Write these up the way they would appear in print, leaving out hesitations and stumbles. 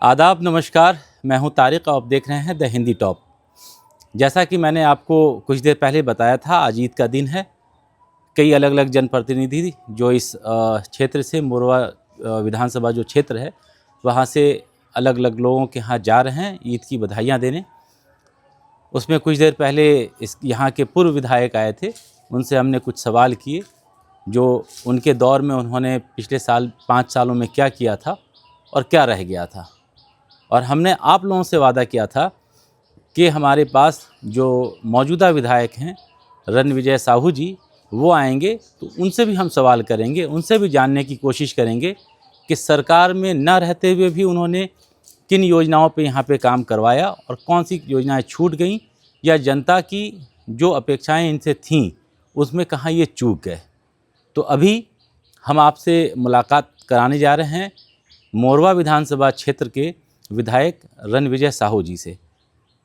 आदाब नमस्कार, मैं हूं तारिक और आप देख रहे हैं द हिंदी टॉप। जैसा कि मैंने आपको कुछ देर पहले बताया था, आज ईद का दिन है। कई अलग अलग जनप्रतिनिधि जो इस क्षेत्र से मोरवा विधानसभा जो क्षेत्र है वहां से अलग अलग लोगों के यहाँ जा रहे हैं ईद की बधाइयाँ देने। उसमें कुछ देर पहले इस यहाँ के पूर्व विधायक आए थे, उनसे हमने कुछ सवाल किए जो उनके दौर में उन्होंने पिछले साल 5 सालों में क्या किया था और क्या रह गया था। और हमने आप लोगों से वादा किया था कि हमारे पास जो मौजूदा विधायक हैं रणविजय साहू जी, वो आएंगे तो उनसे भी हम सवाल करेंगे, उनसे भी जानने की कोशिश करेंगे कि सरकार में न रहते हुए भी उन्होंने किन योजनाओं पे यहाँ पे काम करवाया और कौन सी योजनाएं छूट गईं या जनता की जो अपेक्षाएं इनसे थीं उसमें कहाँ ये चूक गए। तो अभी हम आपसे मुलाकात कराने जा रहे हैं मोरवा विधानसभा क्षेत्र के विधायक रणविजय साहू जी से।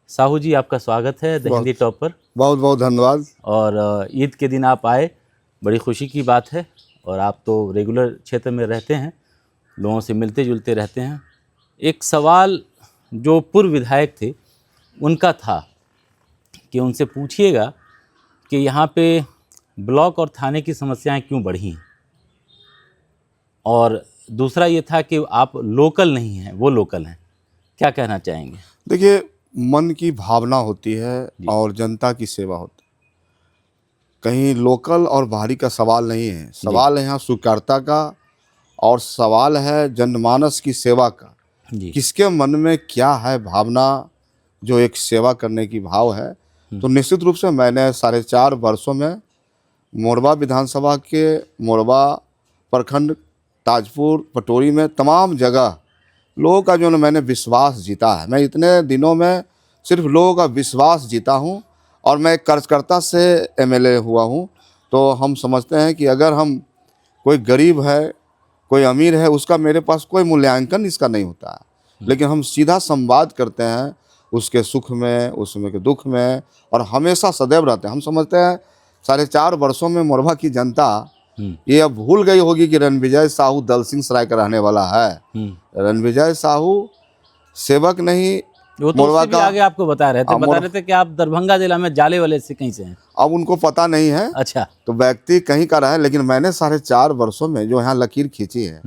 साहू जी, आपका स्वागत है द हिंदी टॉप पर। बहुत बहुत धन्यवाद। और ईद के दिन आप आए, बड़ी खुशी की बात है। और आप तो रेगुलर क्षेत्र में रहते हैं, लोगों से मिलते जुलते रहते हैं। एक सवाल जो पूर्व विधायक थे उनका था कि उनसे पूछिएगा कि यहाँ पे ब्लॉक और थाने की समस्याएं क्यों बढ़ी हैं, और दूसरा ये था कि आप लोकल नहीं हैं, वो लोकल हैं। क्या कहना चाहेंगे? देखिए, मन की भावना होती है और जनता की सेवा होती है। कहीं लोकल और बाहरी का सवाल नहीं है, सवाल है यहाँ स्वीकार्यता का और सवाल है जनमानस की सेवा का। किसके मन में क्या है भावना, जो एक सेवा करने की भाव है। तो निश्चित रूप से मैंने 4.5 वर्षों में मोरवा विधानसभा के मोरवा प्रखंड, ताजपुर, पटोरी में तमाम जगह लोगों का जो मैंने विश्वास जीता है। मैं इतने दिनों में सिर्फ लोगों का विश्वास जीता हूं और मैं एक कार्यकर्ता से एमएलए हुआ हूं। तो हम समझते हैं कि अगर हम कोई गरीब है, कोई अमीर है, उसका मेरे पास कोई मूल्यांकन इसका नहीं होता है, लेकिन हम सीधा संवाद करते हैं उसके सुख में, उसमें के दुख में, और हमेशा सदैव रहते हैं। हम समझते हैं 4.5 वर्षों में मोरवा की जनता ये अब भूल गई होगी कि रणविजय साहू दलसिंहसराय का रहने वाला है। रणविजय साहू सेवक नहीं, वो तो मोरवा का आगे आपको बता रहे थे कि आप दरभंगा जिला में जाले वाले से कहीं से हैं। अब उनको पता नहीं है। अच्छा, तो व्यक्ति कहीं का रहा है, लेकिन मैंने 4.5 वर्षों में जो यहाँ लकीर खींची है,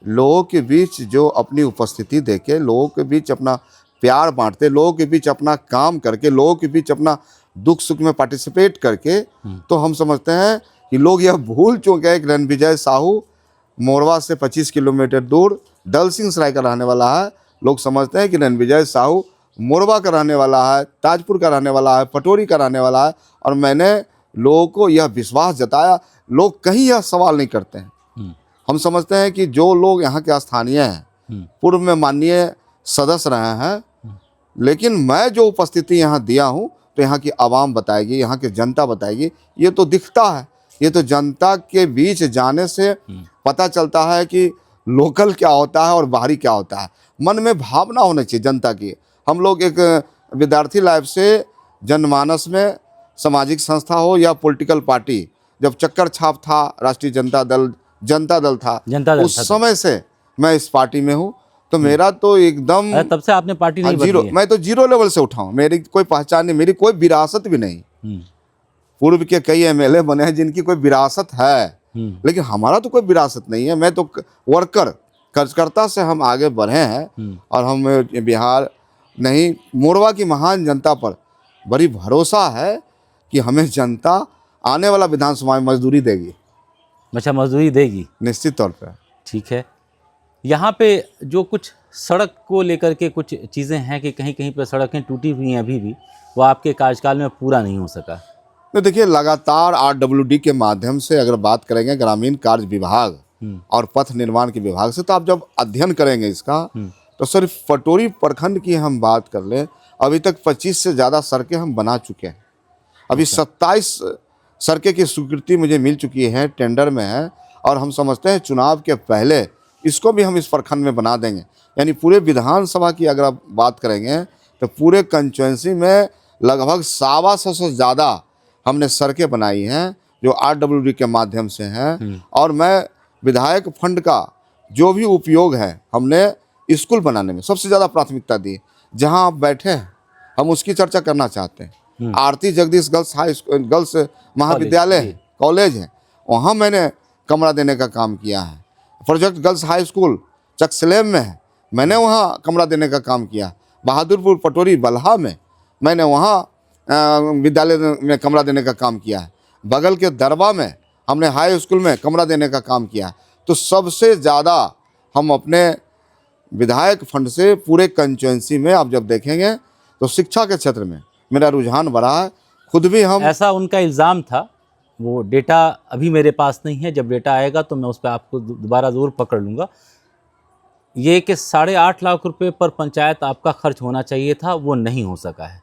लोगों के बीच जो अपनी उपस्थिति देके, लोगों के बीच अपना प्यार बांटते, लोगों के बीच अपना काम करके, लोगों के बीच अपना दुख सुख में पार्टिसिपेट करके, तो हम समझते हैं कि लोग यह भूल चुके हैं कि रणविजय साहू मोरवा से 25 किलोमीटर दूर दलसिंहसराय का रहने वाला है। लोग समझते हैं कि रणविजय साहू मोरवा का रहने वाला है, ताजपुर का रहने वाला है, पटोरी का रहने वाला है। और मैंने लोगों को यह विश्वास जताया। लोग कहीं यह सवाल नहीं करते हैं। हम समझते हैं कि जो लोग यहाँ के स्थानीय हैं, पूर्व में माननीय सदस्य रहे हैं, लेकिन मैं जो उपस्थिति यहाँ दिया हूँ तो यहाँ की आवाम बताएगी, यहाँ की जनता बताएगी। ये तो दिखता है, ये तो जनता के बीच जाने से पता चलता है कि लोकल क्या होता है और बाहरी क्या होता है। मन में भावना होनी चाहिए जनता की। हम लोग एक विद्यार्थी लाइफ से जनमानस में सामाजिक संस्था हो या पॉलिटिकल पार्टी, जब चक्कर छाप था, राष्ट्रीय जनता दल था, उस समय से मैं इस पार्टी में हूँ। तो मेरा तो एकदम तब से आपने पार्टी नहीं जीरो, मैं तो जीरो लेवल से उठा हूँ। मेरी कोई पहचान नहीं, मेरी कोई विरासत भी नहीं। पूर्व के कई एमएलए बने हैं जिनकी कोई विरासत है, लेकिन हमारा तो कोई विरासत नहीं है। मैं तो वर्कर, कार्यकर्ता से हम आगे बढ़े हैं और हम बिहार नहीं, मोरवा की महान जनता पर बड़ी भरोसा है कि हमें जनता आने वाला विधानसभा में मजदूरी देगी। अच्छा, मजदूरी देगी निश्चित तौर पर। ठीक है। यहाँ पे जो कुछ सड़क को लेकर के कुछ चीज़ें हैं कि कहीं कहीं पर सड़कें टूटी हुई हैं अभी भी, वो आपके कार्यकाल में पूरा नहीं हो सका। तो देखिए, लगातार आरडब्ल्यूडी के माध्यम से अगर बात करेंगे ग्रामीण कार्य विभाग और पथ निर्माण के विभाग से, तो आप जब अध्ययन करेंगे इसका, तो सिर्फ पटोरी प्रखंड की हम बात कर लें, अभी तक 25 से ज़्यादा सड़कें हम बना चुके हैं। अभी 27 सड़कें की स्वीकृति मुझे मिल चुकी है, टेंडर में है। और हम समझते हैं चुनाव के पहले इसको भी हम इस प्रखंड में बना देंगे। यानी पूरे विधानसभा की अगर आप बात करेंगे तो पूरे कंस्टिट्यूएंसी में लगभग 125 से ज़्यादा हमने सड़कें बनाई हैं जो आरडब्ल्यूडी के माध्यम से हैं। और मैं विधायक फंड का जो भी उपयोग है, हमने स्कूल बनाने में सबसे ज़्यादा प्राथमिकता दी। जहां आप बैठे हैं हम उसकी चर्चा करना चाहते हैं। Aarti Jagdish girls high school, girls महाविद्यालय है, कॉलेज है, वहाँ मैंने कमरा देने का काम किया है। Project girls high school Chaksalem में है, मैंने वहाँ कमरा देने का काम किया। बहादुरपुर पटोरी बल्हा में मैंने वहाँ विद्यालय में कमरा देने का काम किया है। बगल के दरबा में हमने हाई स्कूल में कमरा देने का काम किया है। तो सबसे ज़्यादा हम अपने विधायक फंड से पूरे कंस्टिट्यूएंसी में आप जब देखेंगे तो शिक्षा के क्षेत्र में मेरा रुझान बढ़ा है। खुद भी हम, ऐसा उनका इल्ज़ाम था, वो डेटा अभी मेरे पास नहीं है, जब डेटा आएगा तो मैं उस पर आपको दोबारा ज़रूर पकड़ लूँगा। ये कि 8.5 लाख रुपए पर पंचायत आपका खर्च होना चाहिए था, वो नहीं हो सका है।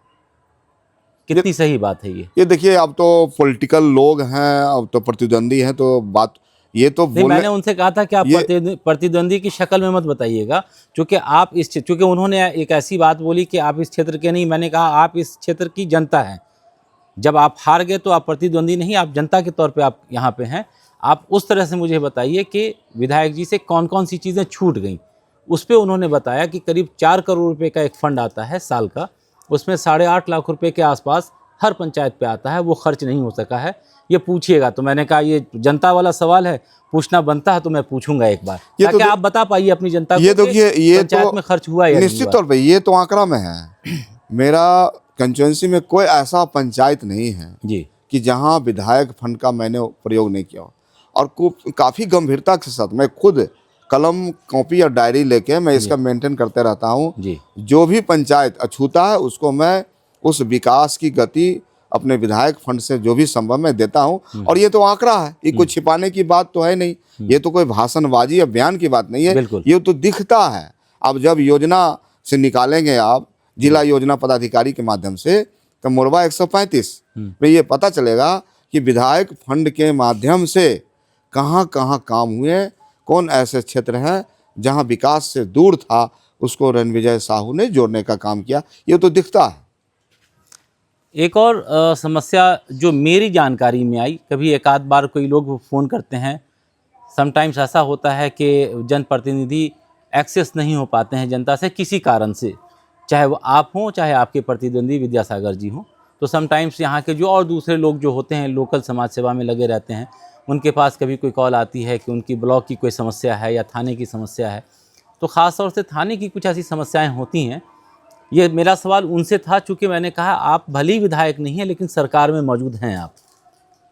कितनी सही बात है ये देखिए, अब तो पॉलिटिकल लोग हैं, अब तो प्रतिद्वंदी हैं, तो बात ये तो नहीं, मैंने उनसे कहा था कि आप प्रतिद्वंदी की शक्ल में मत बताइएगा, क्योंकि उन्होंने एक ऐसी बात बोली कि आप इस क्षेत्र के नहीं। मैंने कहा आप इस क्षेत्र की जनता हैं, जब आप हार गए तो आप प्रतिद्वंदी नहीं, आप जनता के तौर पे आप यहाँ पे हैं। आप उस तरह से मुझे बताइए कि विधायक जी से कौन कौन सी चीज़ें छूट गई। उस पर उन्होंने बताया कि करीब 4 करोड़ रुपए का एक फंड आता है साल का, उसमें 8.5 लाख रुपए के आसपास हर पंचायत पे आता है, वो खर्च नहीं हो सका है। ये पूछिएगा। तो मैंने कहा ये जनता वाला सवाल है, पूछना बनता है, तो मैं पूछूंगा एक बार, ताकि आप बता पाइए अपनी जनता को। ये देखिए, ये पंचायत तो में खर्च हुआ है, निश्चित तौर पे ये तो आंकड़ा में है। मेरा कंस्टिट्यूएंसी में कोई ऐसा पंचायत नहीं है जी कि जहां विधायक फंड का मैंने प्रयोग नहीं किया। और काफ़ी गंभीरता के साथ मैं खुद कलम, कॉपी और डायरी लेके मैं इसका मेंटेन करते रहता हूँ। जो भी पंचायत अछूता है उसको मैं उस विकास की गति अपने विधायक फंड से जो भी संभव मैं देता हूँ। और ये तो आंकड़ा है, ये कुछ छिपाने की बात तो है नहीं, ये तो कोई भाषणबाजी या बयान की बात नहीं है, ये तो दिखता है। अब जब योजना से निकालेंगे आप जिला योजना पदाधिकारी के माध्यम से, तो मोरबा 135 में ये पता चलेगा कि विधायक फंड के माध्यम से कहाँ कहाँ काम हुए, कौन ऐसे क्षेत्र हैं जहाँ विकास से दूर था, उसको रणविजय साहू ने जोड़ने का काम किया, ये तो दिखता है। एक और समस्या जो मेरी जानकारी में आई, कभी एक आध बार कोई लोग फ़ोन करते हैं, समटाइम्स ऐसा होता है कि जनप्रतिनिधि एक्सेस नहीं हो पाते हैं जनता से किसी कारण से, चाहे वो आप हों, चाहे आपके प्रतिद्वंदी विद्यासागर जी हों। तो समटाइम्स यहाँ के जो और दूसरे लोग जो होते हैं, लोकल समाज सेवा में लगे रहते हैं, उनके पास कभी कोई कॉल आती है कि उनकी ब्लॉक की कोई समस्या है या थाने की समस्या है। तो ख़ास तौर से थाने की कुछ ऐसी समस्याएं होती हैं। ये मेरा सवाल उनसे था, चूँकि मैंने कहा आप भले ही विधायक नहीं हैं लेकिन सरकार में मौजूद हैं आप।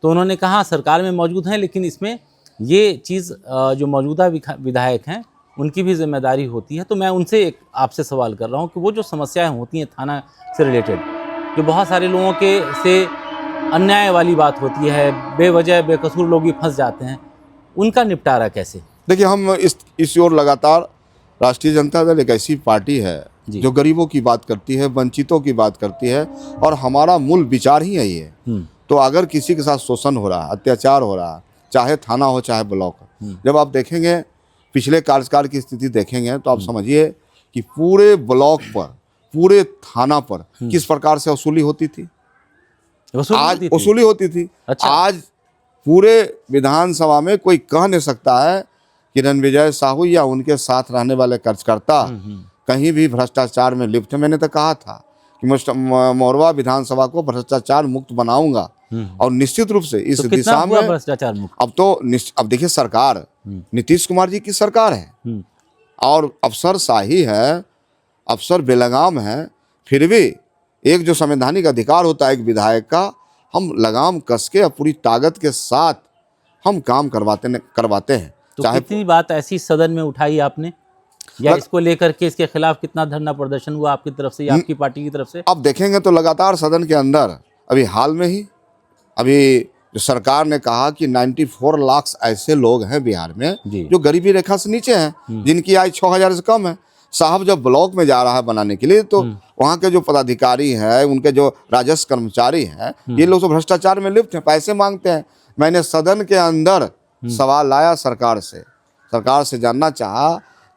तो उन्होंने कहा सरकार में मौजूद हैं, लेकिन इसमें ये चीज़ जो मौजूदा विधायक हैं उनकी भी जिम्मेदारी होती है। तो मैं उनसे एक आपसे सवाल कर रहा हूँ कि वो जो समस्याएं होती हैं थाना से रिलेटेड, जो बहुत सारे लोगों के से अन्याय वाली बात होती है, बेवजह बेकसूर लोग भी फंस जाते हैं, उनका निपटारा कैसे? देखिए, हम इस ओर लगातार, राष्ट्रीय जनता दल एक ऐसी पार्टी है जो गरीबों की बात करती है, वंचितों की बात करती है, और हमारा मूल विचार ही यही है। तो अगर किसी के साथ शोषण हो रहा है, अत्याचार हो रहा है, चाहे थाना हो चाहे ब्लॉक हो, जब आप देखेंगे पिछले कार्यकाल की स्थिति देखेंगे तो आप समझिए कि पूरे ब्लॉक पर, पूरे थाना पर किस प्रकार से वसूली होती थी। आज वसूली होती थी। अच्छा। आज पूरे विधानसभा में कोई कह नहीं सकता है कि रणविजय साहू या उनके साथ रहने वाले कार्यकर्ता कहीं भी भ्रष्टाचार में लिप्त है। मैंने तो कहा था कि मोरवा विधानसभा को भ्रष्टाचार मुक्त बनाऊंगा, और निश्चित रूप से इस दिशा में भ्रष्टाचार मुक्त। अब देखिए, सरकार नीतीश कुमार जी की सरकार है और अफसरशाही है, अफसर बेलगाम है, फिर भी एक जो संवैधानिक अधिकार होता है एक विधायक का, हम लगाम कस के और पूरी ताकत के साथ हम काम करवाते हैं। तो कितनी बात ऐसी सदन में उठाई आपने, या इसको लेकर के इसके खिलाफ कितना धरना प्रदर्शन हुआ आपकी तरफ से या आपकी पार्टी की तरफ से? अब देखेंगे तो लगातार सदन के अंदर, अभी हाल में ही जो सरकार ने कहा कि 94 लाख ऐसे लोग हैं बिहार में जो गरीबी रेखा से नीचे हैं, जिनकी आय 6,000 से कम है। साहब जब ब्लॉक में जा रहा है बनाने के लिए, तो वहाँ के जो पदाधिकारी हैं, उनके जो राजस्व कर्मचारी हैं, ये लोग तो भ्रष्टाचार में लिप्त हैं, पैसे मांगते हैं। मैंने सदन के अंदर सवाल लाया सरकार से जानना चाहा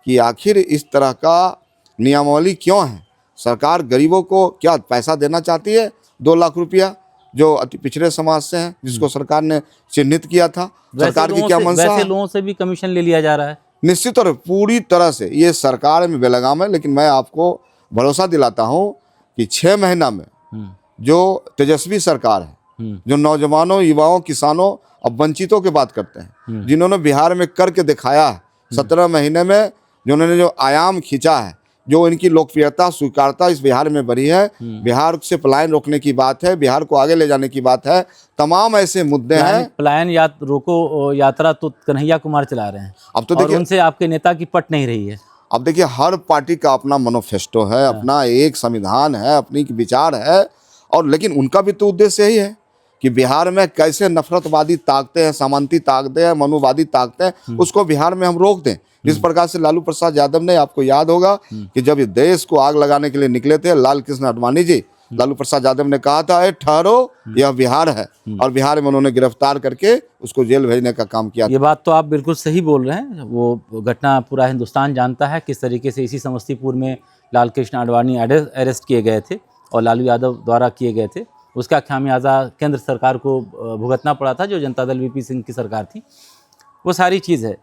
कि आखिर इस तरह का नियमावली क्यों है। सरकार गरीबों को क्या पैसा देना चाहती है? 2 लाख रुपया जो अति पिछड़े समाज से हैं, जिसको सरकार ने चिन्हित किया था। सरकार की क्या मंशा है? वैसे लोगों से भी कमीशन ले लिया जा रहा है। निश्चित और पूरी तरह से ये सरकार में बेलगाम है, लेकिन मैं आपको भरोसा दिलाता हूँ कि 6 महीना में जो तेजस्वी सरकार है, जो नौजवानों, युवाओं, किसानों और वंचितों की बात करते हैं, जिन्होंने बिहार में करके दिखाया है, 17 महीने में जिन्होंने जो आयाम खींचा है, जो इनकी लोकप्रियता, स्वीकारता इस बिहार में बढ़ी है, बिहार से पलायन रोकने की बात है, बिहार को आगे ले जाने की बात है, तमाम ऐसे मुद्दे हैं। पलायन रोको यात्रा तो कन्हैया कुमार चला रहे हैं, अब तो देखिए, उनसे आपके नेता की पट नहीं रही है। अब देखिए, हर पार्टी का अपना मैनिफेस्टो है, अपना एक संविधान है, अपनी विचार है, और लेकिन उनका भी तो उद्देश्य यही है कि बिहार में कैसे नफरतवादी ताकतें हैं, सामंती ताकतें हैं, मनुवादी ताकतें हैं, उसको बिहार में हम रोक दें। जिस प्रकार से लालू प्रसाद यादव ने, आपको याद होगा कि जब ये देश को आग लगाने के लिए निकले थे, लाल कृष्ण आडवाणी जी, लालू प्रसाद यादव ने कहा था, ठहरो, यह बिहार है, और बिहार में उन्होंने गिरफ्तार करके उसको जेल भेजने का काम किया। ये बात तो आप बिल्कुल सही बोल रहे हैं। वो घटना पूरा हिंदुस्तान जानता है किस तरीके से इसी समस्तीपुर में लाल कृष्ण आडवाणी अरेस्ट किए गए थे और लालू यादव द्वारा किए गए थे। उसका खामियाजा केंद्र सरकार को भुगतना पड़ा था, जो जनता दल वीपी सिंह की सरकार थी। वो सारी चीज़ है,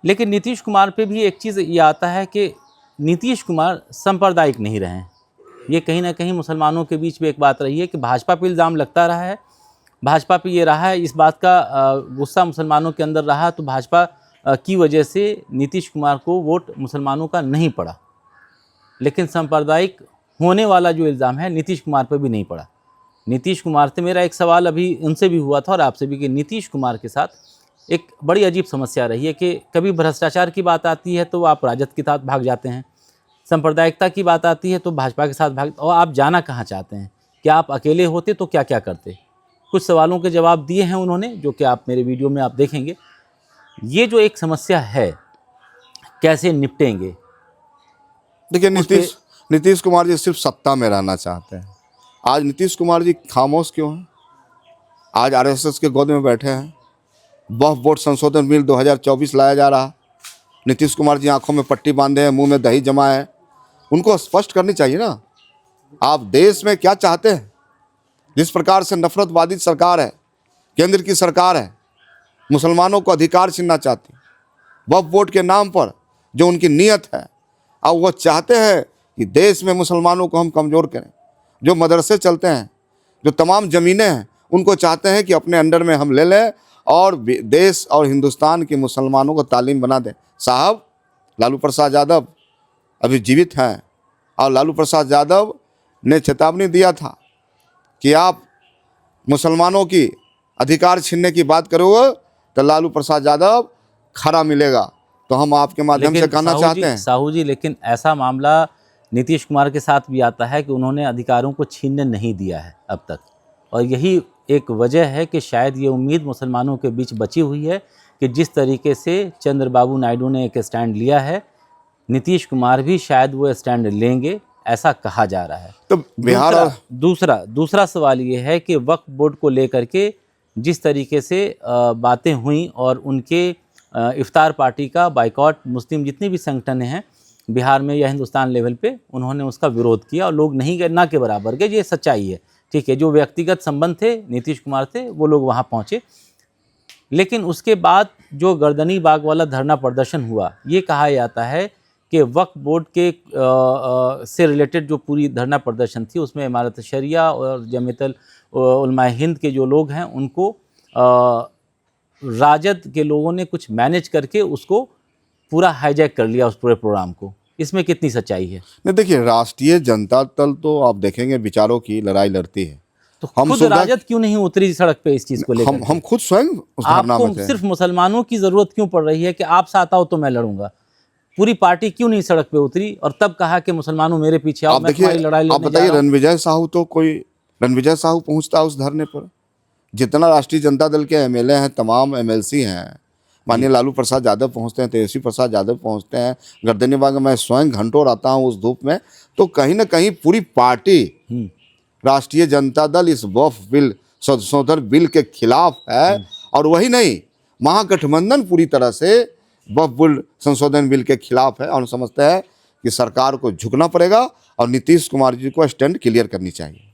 लेकिन नीतीश कुमार पे भी एक चीज़ ये आता है कि नीतीश कुमार सांप्रदायिक नहीं रहे हैं। ये कहीं ना कहीं मुसलमानों के बीच में एक बात रही है कि भाजपा पे इल्ज़ाम लगता रहा है, भाजपा पे ये रहा है, इस बात का गुस्सा मुसलमानों के अंदर रहा, तो भाजपा की वजह से नीतीश कुमार को वोट मुसलमानों का नहीं पड़ा। लेकिन सांप्रदायिक होने वाला जो इल्ज़ाम है नीतीश कुमार पर भी नहीं पड़ा। नीतीश कुमार से मेरा एक सवाल अभी उनसे भी हुआ था और आपसे भी, कि नीतीश कुमार के साथ एक बड़ी अजीब समस्या रही है कि कभी भ्रष्टाचार की बात आती है तो आप राजद के साथ भाग जाते हैं, सांप्रदायिकता की बात आती है तो भाजपा के साथ भाग, और आप जाना कहाँ चाहते हैं? क्या आप अकेले होते तो क्या क्या करते? कुछ सवालों के जवाब दिए हैं उन्होंने, जो कि आप मेरे वीडियो में आप देखेंगे। ये जो एक समस्या है, कैसे निपटेंगे? देखिए, नीतीश कुमार जी सिर्फ सत्ता में रहना चाहते हैं। आज नीतीश कुमार जी खामोश क्यों हैं? आज आरएसएस के गोद में बैठे हैं। वक्फ बोर्ड संशोधन बिल 2024 लाया जा रहा। नीतीश कुमार जी आंखों में पट्टी बांधे हैं, मुंह में दही जमा है। उनको स्पष्ट करनी चाहिए ना, आप देश में क्या चाहते हैं। जिस प्रकार से नफरतवादी सरकार है, केंद्र की सरकार है, मुसलमानों को अधिकार छीनना चाहती है वक्फ बोर्ड के नाम पर, जो उनकी नीयत है। अब वो चाहते हैं कि देश में मुसलमानों को हम कमज़ोर करें। जो मदरसे चलते हैं, जो तमाम ज़मीनें हैं, उनको चाहते हैं कि अपने अंडर में हम ले लें और देश और हिंदुस्तान के मुसलमानों को तालीम बना दें। साहब, लालू प्रसाद यादव अभी जीवित हैं और लालू प्रसाद यादव ने चेतावनी दिया था कि आप मुसलमानों की अधिकार छीनने की बात करोगे तो लालू प्रसाद यादव खरा मिलेगा। तो हम आपके माध्यम से कहना चाहते हैं साहू जी, लेकिन ऐसा मामला नीतीश कुमार के साथ भी आता है कि उन्होंने अधिकारों को छीनने नहीं दिया है अब तक, और यही एक वजह है कि शायद ये उम्मीद मुसलमानों के बीच बची हुई है कि जिस तरीके से चंद्रबाबू नायडू ने एक स्टैंड लिया है, नीतीश कुमार भी शायद वो स्टैंड लेंगे, ऐसा कहा जा रहा है। तो बिहार दूसरा सवाल ये है कि वक्फ बोर्ड को लेकर के जिस तरीके से बातें हुई और उनके इफ्तार पार्टी का बाइकॉट, मुस्लिम जितनी भी संगठन हैं बिहार में या हिंदुस्तान लेवल पे, उन्होंने उसका विरोध किया और लोग नहीं गए, ना के बराबर गए। ये सच्चाई है, ठीक है। जो व्यक्तिगत संबंध थे नीतीश कुमार से, वो लोग वहाँ पहुँचे। लेकिन उसके बाद जो गर्दनी बाग वाला धरना प्रदर्शन हुआ, ये कहा जाता है कि वक्फ बोर्ड के से रिलेटेड जो पूरी धरना प्रदर्शन थी, उसमें इमारत शरिया और जमीयतुल उलमाए हिंद के जो लोग हैं, उनको राजद के लोगों ने कुछ मैनेज करके उसको पूरा हाईजैक कर लिया, उस पूरे प्रोग्राम को। इसमें कितनी सच्चाई है? नहीं, देखिए, राष्ट्रीय जनता दल तो आप देखेंगे विचारों की लड़ाई लड़ती है, तो हम खुद राजद क्यों नहीं उतरी सड़क पे इस चीज को लेकर? हम खुद स्वयं उस धरना में थे। सिर्फ मुसलमानों की जरूरत क्यों पड़ रही है कि आप साथ आओ तो मैं लड़ूंगा? पूरी पार्टी क्यों नहीं सड़क पे उतरी और तब कहा कि मुसलमानों मेरे पीछे आओ, मैं तुम्हारी लड़ाई लड़ने जा रहा हूं? आप बताइए, रणविजय साहू पहुंचता उस धरने पर? जितना राष्ट्रीय जनता दल के एमएलए हैं, तमाम एमएलसी हैं, माननीय लालू प्रसाद यादव पहुंचते हैं, तेजस्वी प्रसाद यादव पहुंचते हैं, गर्दनी बाग मैं स्वयं घंटों रहता हूं उस धूप में, तो कहीं ना कहीं पूरी पार्टी राष्ट्रीय जनता दल इस वक्फ बिल संशोधन बिल के खिलाफ है। और वही नहीं, महागठबंधन पूरी तरह से वक्फ बिल संशोधन बिल के खिलाफ है और समझते हैं कि सरकार को झुकना पड़ेगा और नीतीश कुमार जी को स्टैंड क्लियर करनी चाहिए।